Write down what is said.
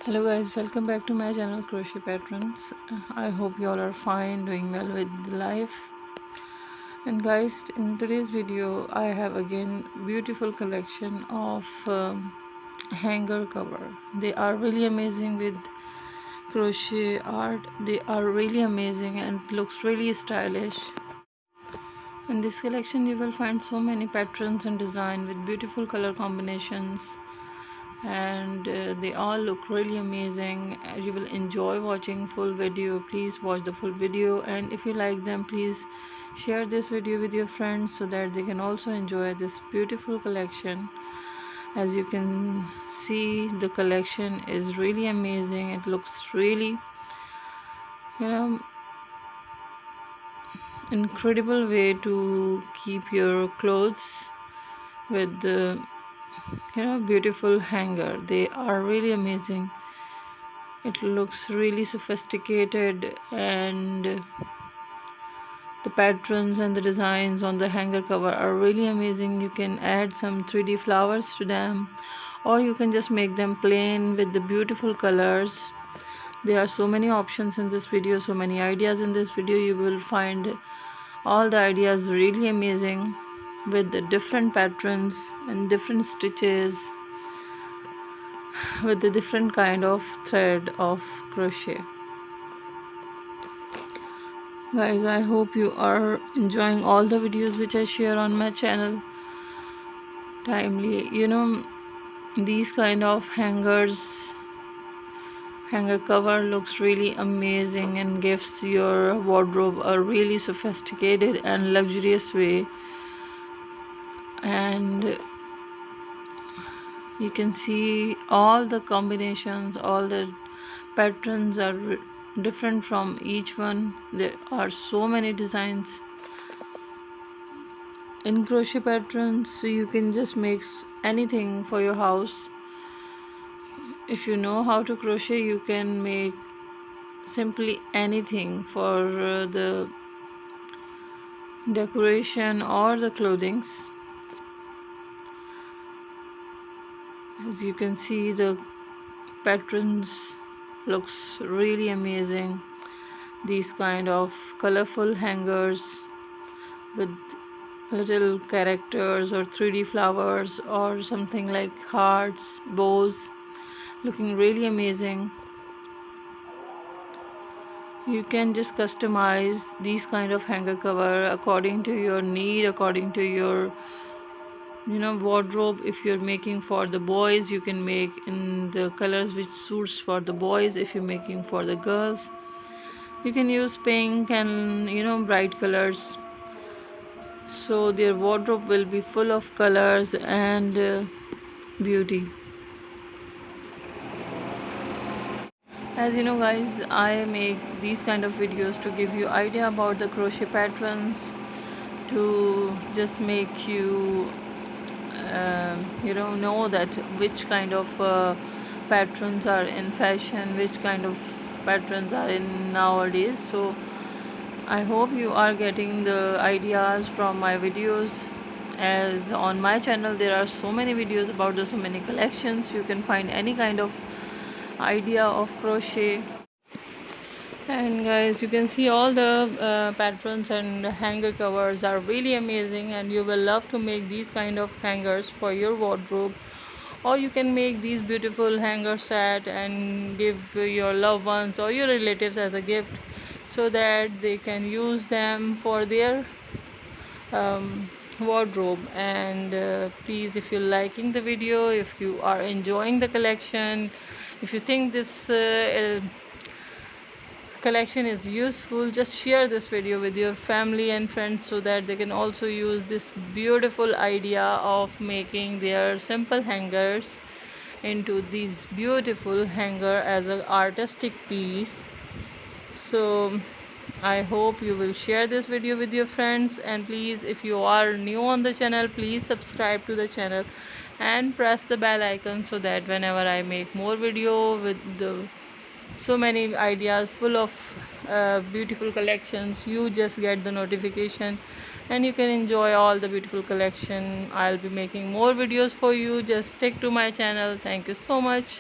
Hello guys, welcome back to my channel Crochet Patrons. I hope you all are fine, doing well with life. And guys, in today's video I have again beautiful collection of hanger cover. They are really amazing with crochet art. They are really amazing and looks really stylish. In this collection you will find so many patterns and design with beautiful color combinations, and they all look really amazing. You will enjoy watching full video. Please watch the full video, and if you like them, please share this video with your friends so that they can also enjoy this beautiful collection. As you can see, the collection is really amazing. It looks really incredible way to keep your clothes with the beautiful hanger. They are really amazing. It looks really sophisticated, and the patterns and the designs on the hanger cover are really amazing. You can add some 3D flowers to them, or you can just make them plain with the beautiful colors. There are so many options in this video, so many ideas in this video. You will find all the ideas really amazing with the different patterns and different stitches with the different kind of thread of crochet. Guys, I hope you are enjoying all the videos which I share on my channel timely. These kind of hanger cover looks really amazing and gives your wardrobe a really sophisticated and luxurious way. And you can see all the combinations, all the patterns are different from each one. There are so many designs in crochet patterns, so you can just make anything for your house. If you know how to crochet, you can make simply anything for the decoration or the clothings. As you can see, the patterns looks really amazing. These kind of colorful hangers with little characters or 3D flowers or something like hearts, bows, looking really amazing. You can just customize these kind of hanger cover according to your need, according to your wardrobe. If you're making for the boys, you can make in the colors which suits for the boys. If you're making for the girls, you can use pink and bright colors, so their wardrobe will be full of colors and beauty. As you know guys, I make these kind of videos to give you idea about the crochet patterns, to just make you know that which kind of patterns are in fashion, which kind of patterns are in nowadays. So I hope you are getting the ideas from my videos, as on my channel there are so many videos about so many collections. You can find any kind of idea of crochet. And guys, you can see all the patterns and hanger covers are really amazing, and you will love to make these kind of hangers for your wardrobe, or you can make these beautiful hanger set and give your loved ones or your relatives as a gift, so that they can use them for their wardrobe. And please, if you're liking the video, if you are enjoying the collection, if you think this collection is useful, just share this video with your family and friends, so that they can also use this beautiful idea of making their simple hangers into these beautiful hanger as an artistic piece. So I hope you will share this video with your friends, and please, if you are new on the channel, please subscribe to the channel and press the bell icon, so that whenever I make more video with so many ideas full of beautiful collections, you just get the notification and you can enjoy all the beautiful collection. I'll be making more videos for you. Just stick to my channel. Thank you so much.